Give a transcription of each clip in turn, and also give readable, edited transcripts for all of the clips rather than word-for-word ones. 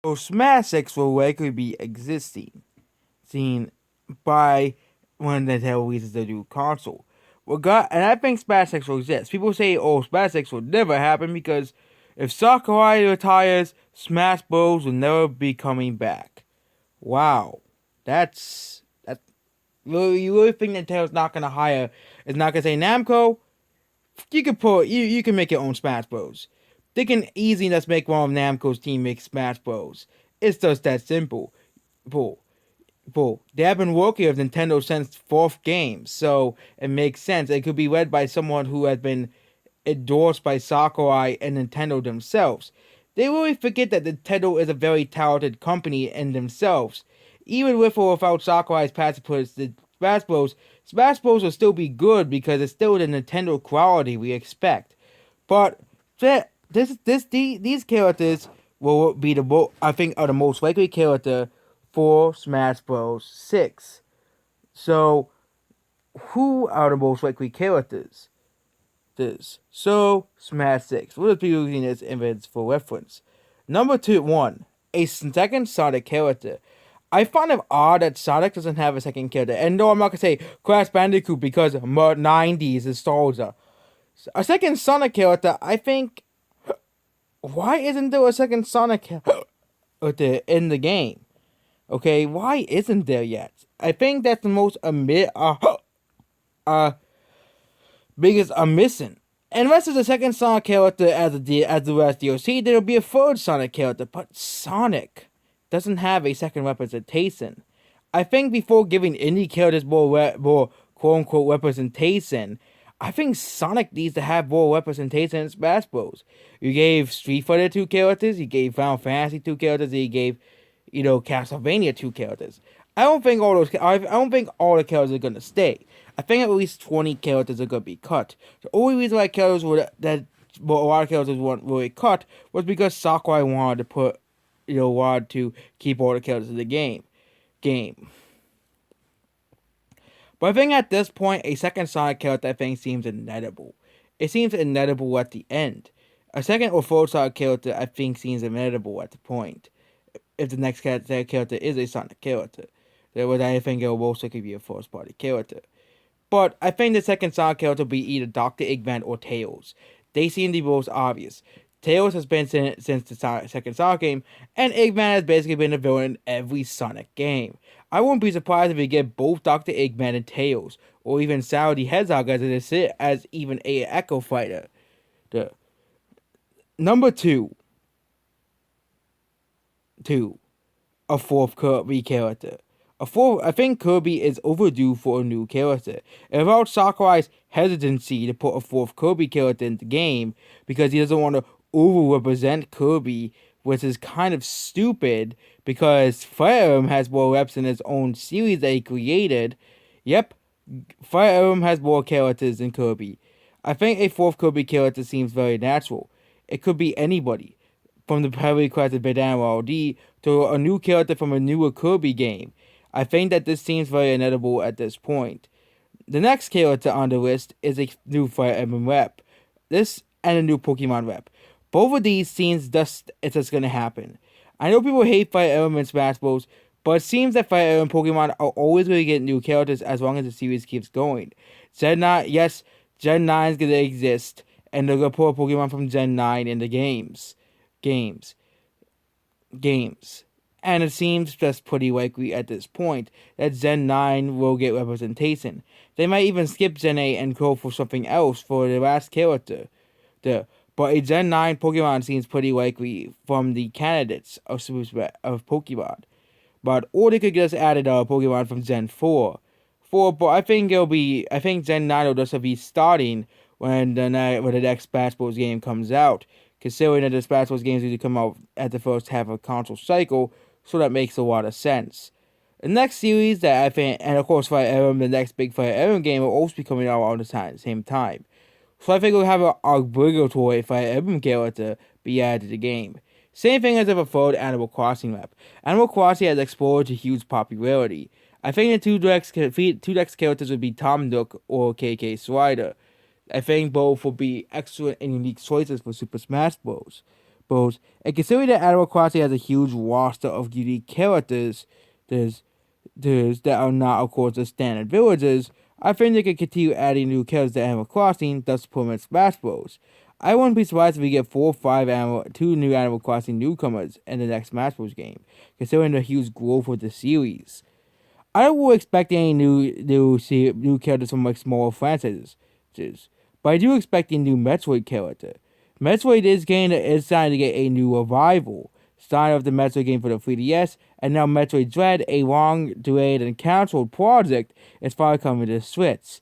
So Smash X will likely be existing, seen by when Nintendo releases the new console. And I think Smash X will exist. People say, "Oh, Smash X will never happen because if Sakurai retires, Smash Bros will never be coming back." Wow, that's really, you really think Nintendo's not gonna hire? Is not gonna say Namco? You can make your own Smash Bros. They can easily just make one of Namco's team make Smash Bros. It's just that simple. Bull. They have been working with Nintendo since fourth game, so it makes sense. It could be led by someone who has been endorsed by Sakurai and Nintendo themselves. They really forget that Nintendo is a very talented company in themselves. Even with or without Sakurai's platypus, the Smash Bros will still be good because it's still the Nintendo quality we expect. But these characters will be I think are the most likely character for Smash Bros. 6. So who are the most likely characters? Smash 6. We'll just be using this image for reference. Number 1, a second Sonic character. I find it odd that Sonic doesn't have a second character. And no, I'm not gonna say Crash Bandicoot because 90s nostalgia. A second Sonic character, I think. Why isn't there a second Sonic character in the game? Okay, why isn't there yet? I think that's the most biggest missing. Unless there's a second Sonic character as the last DLC, there'll be a third Sonic character. But Sonic doesn't have a second representation. I think before giving any characters more quote unquote representation, I think Sonic needs to have more representation in Smash Bros. You gave Street Fighter 2 characters, you gave Final Fantasy 2 characters, you gave, Castlevania 2 characters. I don't think all the characters are gonna stay. I think at least 20 characters are gonna be cut. The only reason why a lot of characters weren't really cut was because Sakurai wanted to wanted to keep all the characters in the game. But I think at this point, a second Sonic character I think seems inevitable. It seems inevitable at the end. A second or third Sonic character I think seems inevitable at the point. If the next character is a Sonic character, I think it will most likely be a first party character. But I think the second Sonic character will be either Dr. Eggman or Tails. They seem the most obvious. Tails has been since the second Sonic game, and Eggman has basically been a villain in every Sonic game. I wouldn't be surprised if we get both Dr. Eggman and Tails, or even Sally the Hedgehog as even a Echo Fighter. The number two, a fourth Kirby character. I think Kirby is overdue for a new character. And without Sakurai's hesitancy to put a fourth Kirby character in the game, because he doesn't want to over-represent Kirby, which is kind of stupid, because Fire Emblem has more reps in its own series that he created. Yep, Fire Emblem has more characters than Kirby. I think a fourth Kirby character seems very natural. It could be anybody, from the heavily crafted Bandana LD to a new character from a newer Kirby game. I think that this seems very inevitable at this point. The next character on the list is a new Fire Emblem rep. This and a new Pokemon rep. Both of these seems it's just gonna happen. I know people hate Fire Emblem and Smash Bros, but it seems that Fire Emblem Pokemon are always going to get new characters as long as the series keeps going. Gen 9, yes, Gen 9 is going to exist, and they're going to put a Pokemon from Gen 9 in the games. And it seems just pretty likely at this point that Gen 9 will get representation. They might even skip Gen 8 and go for something else for the last character. But a Gen 9 Pokemon seems pretty likely from the candidates of Pokemon. Or they could just added a Pokemon from Gen 4. But I think Gen 9 will just be starting when the next Smash Bros. Game comes out. Considering that the Smash Bros. Games usually come out at the first half of a console cycle, so that makes a lot of sense. The next series that I think, and of course Fire Emblem, the next big Fire Emblem game will also be coming out around the same time. So I think we'll have an obligatory Fire Emblem character be added to the game. Same thing as if a third Animal Crossing map. Animal Crossing has exploded to huge popularity. I think the two next characters would be Tom Nook or KK Slider. I think both will be excellent and unique choices for Super Smash Bros. Bros. And considering that Animal Crossing has a huge roster of unique characters, there's that are not, of course, the standard villagers, I think they could continue adding new characters to Animal Crossing, thus promoting Smash Bros. I wouldn't be surprised if we get 4 or 5 two new Animal Crossing newcomers in the next Smash Bros. Game, considering the huge growth of the series. I don't really expect any new characters from like smaller franchises, but I do expect a new Metroid character. Metroid is starting to get a new revival. Starting of the Metroid game for the 3DS, and now Metroid Dread, a long delayed and cancelled project, is finally coming to the Switch.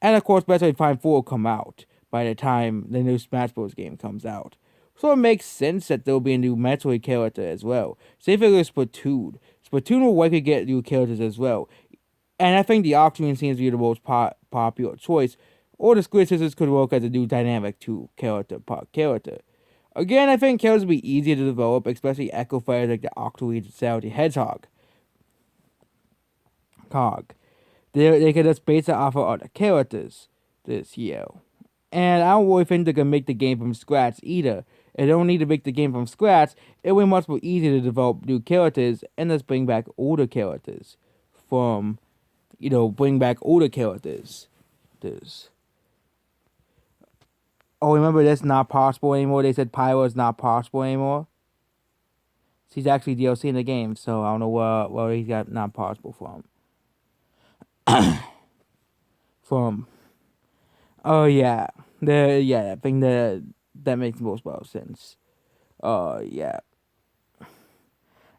And of course, Metroid Prime 4 will come out by the time the new Smash Bros. Game comes out. So it makes sense that there will be a new Metroid character as well. Same thing with Splatoon. Splatoon will likely get new characters as well. And I think the Octarine seems to be the most popular choice, or the Squid Sisters could work as a new dynamic 2 character. Again, I think characters will be easier to develop, especially Echo Fighters like the Octarine and the Hedgehog. They could just base it off of other characters this year. And I don't really think they can make the game from scratch either. They don't need to make the game from scratch. It will be much more easier to develop new characters and just bring back older characters. Bring back older characters. Oh, remember that's not possible anymore? They said Pyro is not possible anymore. He's actually DLC in the game, so I don't know where he got not possible from. Oh yeah, I think that makes most sense. Yeah.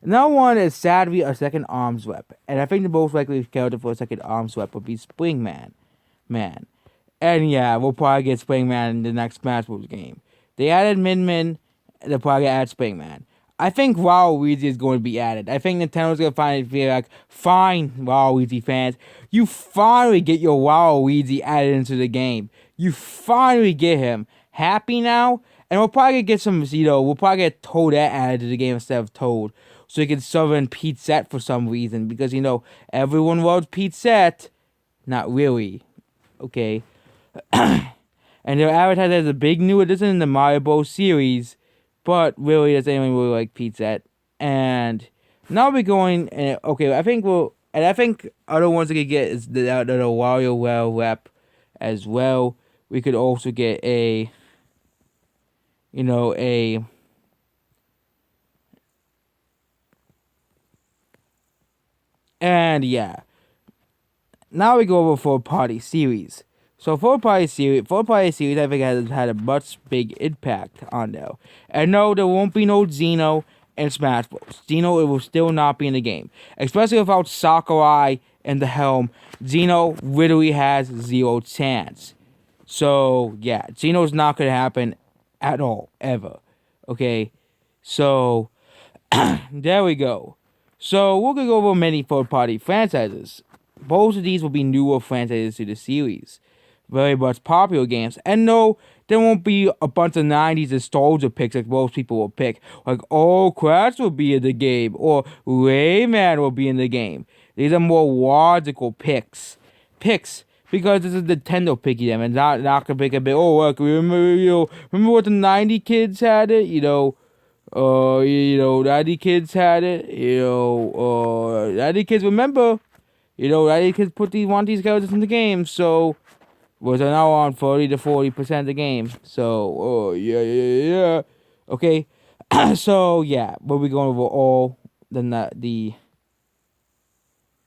Another one is sadly a second arms rep, and I think the most likely character for a second arms rep would be Springman. And yeah, we'll probably get Springman in the next Smash Bros. Game. They added Min, they'll probably add Springman. I think Waluigi is going to be added. I think Nintendo's going to finally be like, fine, Waluigi fans, you finally get your Waluigi added into the game. You finally get him. Happy now? And we'll probably get we'll probably get Toadette added to the game instead of Toad. So you can summon Pete-Set for some reason. Because, everyone loves Pete-Set. Not really. Okay. And they're advertised as a big new addition in the Mario Bros. Series. But really, does anyone really like Pete-Set? And now we're going, okay, I think other ones we could get is the WarioWare rep as well. We could also get and yeah. Now we go over 4-party series. So 4-party series, I think has had a much big impact on there. And no, there won't be no Xeno in Smash Bros. Xeno, it will still not be in the game. Especially without Sakurai in the helm, Xeno literally has zero chance. So, yeah, Xeno's not going to happen at all, ever. Okay? So, there we go. So, we're going to go over many 4-party franchises. Both of these will be newer franchises to the series. Very much popular games. And no, there won't be a bunch of 90s nostalgia picks like most people will pick. Like, Crash will be in the game. Or Rayman will be in the game. These are more logical picks. Because this is Nintendo picking them. And not gonna pick a bit, look, remember what the 90 kids had it? 90 kids had it. 90 kids remember. 90 kids want these characters in the game. So, was now on 30 to 40% of the game. So, yeah. Okay. So, yeah. We'll be going over all the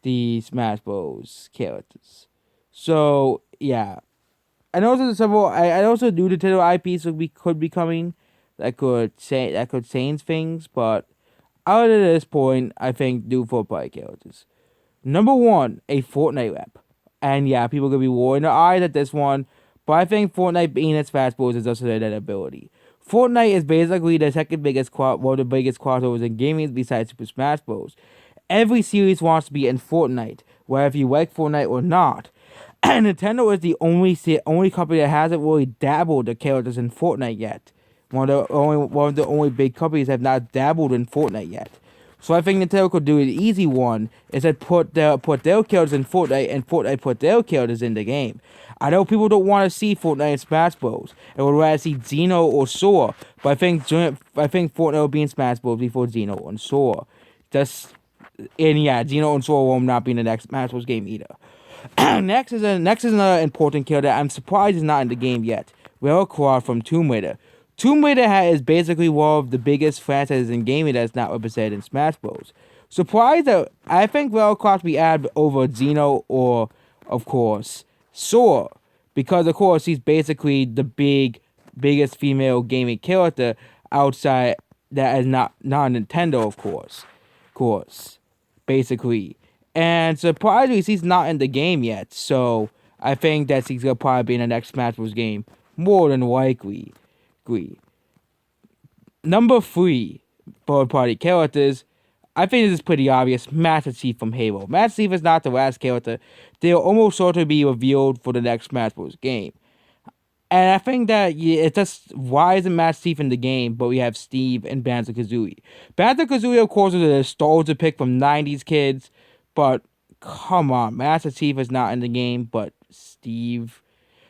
Smash Bros. Characters. So, yeah. And also I also do Nintendo IPs could be coming that could change things, but out at this point, I think do 4-party characters. Number 1, a Fortnite rep. And yeah, people are going to be rolling their eyes at this one, but I think Fortnite being its Smash Bros. Is also that ability. Fortnite is basically the second biggest one of the biggest crossovers in gaming besides Super Smash Bros. Every series wants to be in Fortnite, whether if you like Fortnite or not. And Nintendo is the only company that hasn't really dabbled the characters in Fortnite yet. One of the only big companies that have not dabbled in Fortnite yet. So I think Nintendo could do an easy one is that put their characters in Fortnite and Fortnite put their characters in the game. I know people don't want to see Fortnite in Smash Bros. And would rather see Xeno or Sora, but I think Fortnite will be in Smash Bros. Before Xeno and Sora. And yeah, Xeno and Sora will not be in the next Smash Bros. Game either. Next is another important character I'm surprised is not in the game yet. Lara Croft from Tomb Raider. Tomb Raider is basically one of the biggest franchises in gaming that's not represented in Smash Bros. Surprised that I think Lara Croft be added over Xeno or, of course, Sora. Because, of course, he's basically the biggest female gaming character outside that is not Nintendo, of course. Basically. And surprisingly, he's not in the game yet. So, I think that he's going to probably be in the next Smash Bros. Game. More than likely. Number 3, third-party characters. I think this is pretty obvious. Master Chief from Halo. Master Chief is not the last character. They'll almost sure to be revealed for the next Smash Bros. Game. And I think that it's just, why isn't Master Chief in the game, but we have Steve and Banjo-Kazooie? Banjo-Kazooie, of course, is a nostalgia pick from 90s kids, but come on, Master Chief is not in the game, but Steve...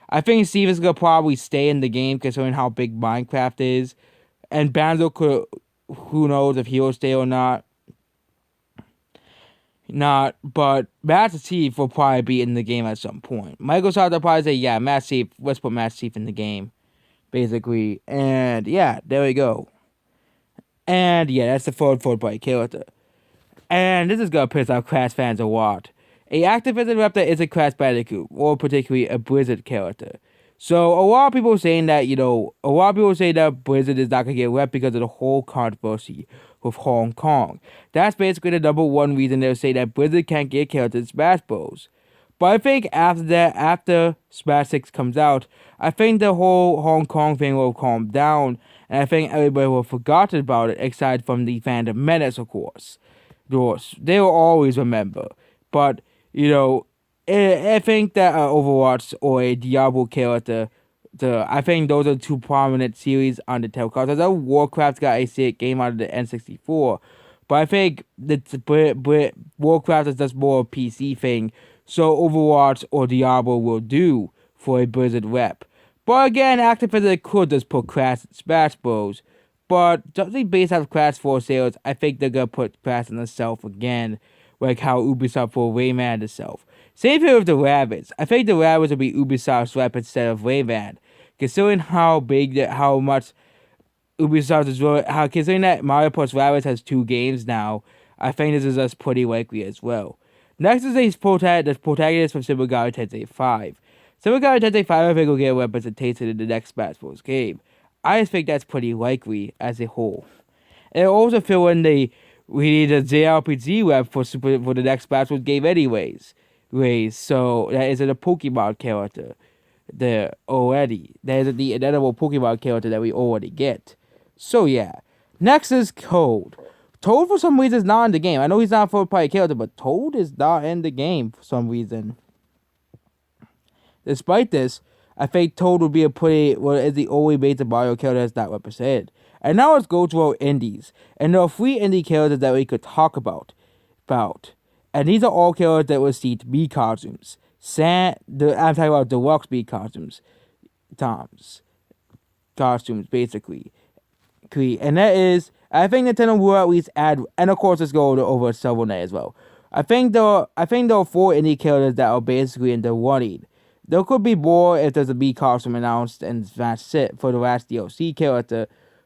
I think Steve is going to probably stay in the game considering how big Minecraft is. And Banjo could, who knows if he'll stay or not. But Master Chief will probably be in the game at some point. Microsoft will probably say, yeah, Master Chief, let's put Master Chief in the game. Basically. And yeah, there we go. And yeah, that's the third party character. And this is going to piss off Crash fans a lot. A Activision rep that isn't Crash Bandicoot, or particularly a Blizzard character. So a lot of people saying that, Blizzard is not going to get rep because of the whole controversy with Hong Kong. That's basically the number one reason they'll say that Blizzard can't get characters in Smash Bros. But I think after Smash 6 comes out, I think the whole Hong Kong thing will calm down, and I think everybody will have forgotten about it, aside from the Phantom Menace, of course. They will always remember. But, I think that Overwatch or a Diablo character, I think those are two prominent series on the Telltale. I know Warcraft got a game out of the N64, but I think that Warcraft is just more a PC thing, so Overwatch or Diablo will do for a Blizzard rep. But again, Activision could just put Crash in Smash Bros. But judging based off Crash 4 sales, I think they're gonna put Crash in itself again, like how Ubisoft put Rayman itself. Same thing with the Rabbids. I think the Rabbids will be Ubisoft's rep instead of Rayman. Considering how much Ubisoft is really, considering that Mario Plus Rabbids has 2 games now, I think this is just pretty likely as well. Next is the protagonist from Super Mario Tensei 5. Super Mario Tensei 5 I think will get representation in the next Smash Bros. Game. I just think that's pretty likely as a whole. And I also feel we need a JRPG rep for the next Smash Bros. Game anyways. So that isn't a Pokemon character there already. That isn't the inedible Pokemon character that we already get. So yeah. Next is Toad. Toad for some reason is not in the game. I know he's not a third-party character, but Toad is not in the game for some reason. Despite this, I think Toad would be is the only major Mario character that's not represented. And now let's go to our indies. And there are 3 indie characters that we could talk about. And these are all characters that received Mii costumes. I'm talking about deluxe Mii costumes. Costumes, basically. And that is, I think Nintendo will at least add, and of course let's go over ShovelKnight as well. I think there are 4 indie characters that are basically in the running. There could be more if there's a Mii costume announced and that's it for the last DLC character.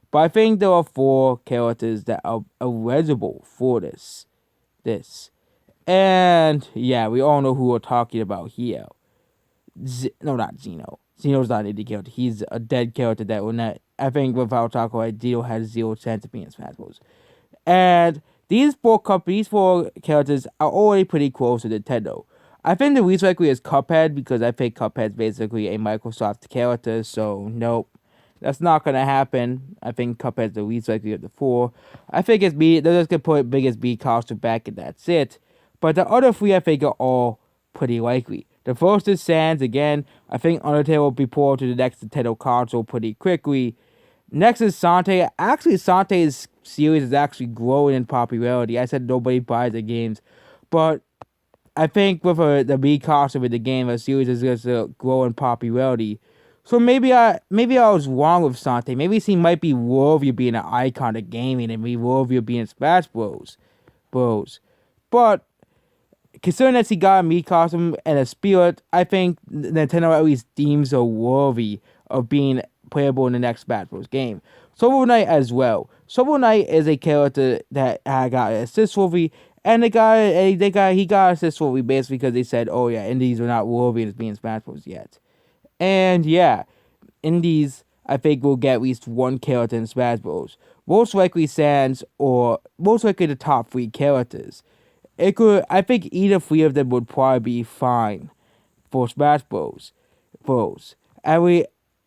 But I think there are 4 characters that are eligible for this. And yeah, we all know who we're talking about here. No, not Xeno. Xeno's not an indie character. He's a dead character that will not. I think without talking about Xeno has 0 chance of being in Smash Bros. And these 4 characters are already pretty close to Nintendo. I think the least likely is Cuphead because I think Cuphead's basically a Microsoft character. So nope, that's not gonna happen. I think Cuphead's the least likely of the 4. I think it's Mii. They're just gonna put biggest Mii costume back and that's it. But the other 3 I think are all pretty likely. The first is Sans again. I think Undertale will be ported to the next Nintendo console pretty quickly. Next is Sante. Actually, Sante is series is actually growing in popularity. I said nobody buys the games, but I think with the recasting of the game, the series is going to grow in popularity. So maybe I was wrong with something. Maybe he might be worthy of being an icon of gaming and be worthy of being Smash Bros. But considering that he got a Mii costume and a spirit, I think Nintendo at least deems her worthy of being playable in the next Smash Bros. Game. Shovel Knight as well. Shovel Knight is a character that I got an assist worthy, and he got assist worthy basically because they said, oh yeah, indies are not worthy of being Smash Bros. Yet. And yeah, indies I think will get at least one character in Smash Bros. Most likely Sans or most likely the top 3 characters. I think either 3 of them would probably be fine for Smash Bros.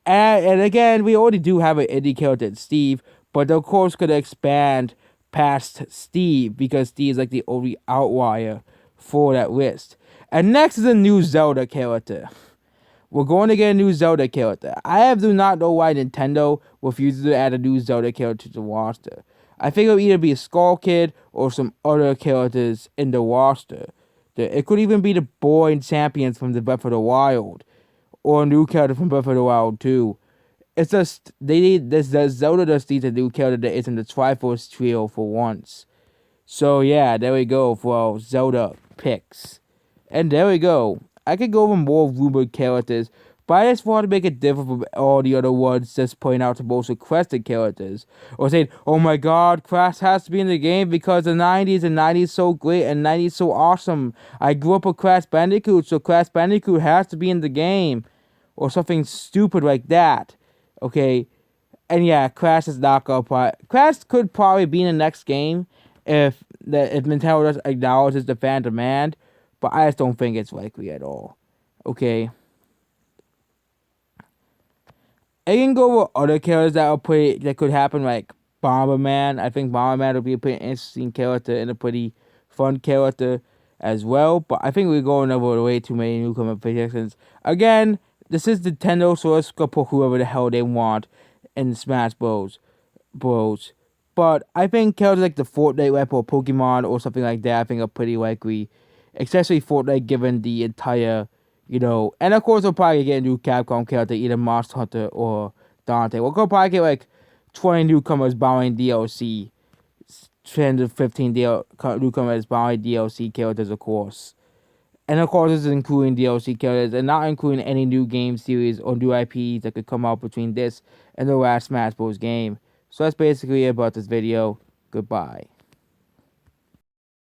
And again, we already do have an indie character in Steve, but of course could expand past Steve because Steve is like the only outlier for that list. And next is a new Zelda character. We're going to get a new Zelda character. Do not know why Nintendo refuses to add a new Zelda character to the roster. I think it'll either be a Skull Kid or some other characters in the roster. It could even be the boy and champions from the Breath of the Wild, or a new character from Breath of the Wild too. It's just they need this. Zelda just needs a new character that isn't the Triforce trio for once. So yeah, there we go for our Zelda picks, and there we go. I could go over more rumored characters, but I just want to make it different from all the other ones just pointing out the most requested characters. Or saying, oh my god, Crash has to be in the game because the 90s so great and 90s so awesome. I grew up with Crash Bandicoot, so Crash Bandicoot has to be in the game. Or something stupid like that. Okay? And yeah, Crash is not gonna Crash could probably be in the next game if Nintendo just acknowledges the fan demand, but I just don't think it's likely at all. Okay? I can go with other characters that could happen, like Bomberman. I think Bomberman will be a pretty interesting character and a pretty fun character as well. But I think we're going over way too many newcomer predictions. Again, this is Nintendo, so let's go put whoever the hell they want in Smash Bros. But I think characters like the Fortnite rep or Pokemon or something like that, I think are pretty likely. Especially Fortnite, given the entire, and of course we'll probably get a new Capcom character, either Monster Hunter or Dante. We'll probably get like 20 newcomers buying DLC, 10 to 15 newcomers buying DLC characters, of course. And of course, this is including DLC characters and not including any new game series or new IPs that could come out between this and the last Smash Bros. Game. So that's basically it about this video. Goodbye.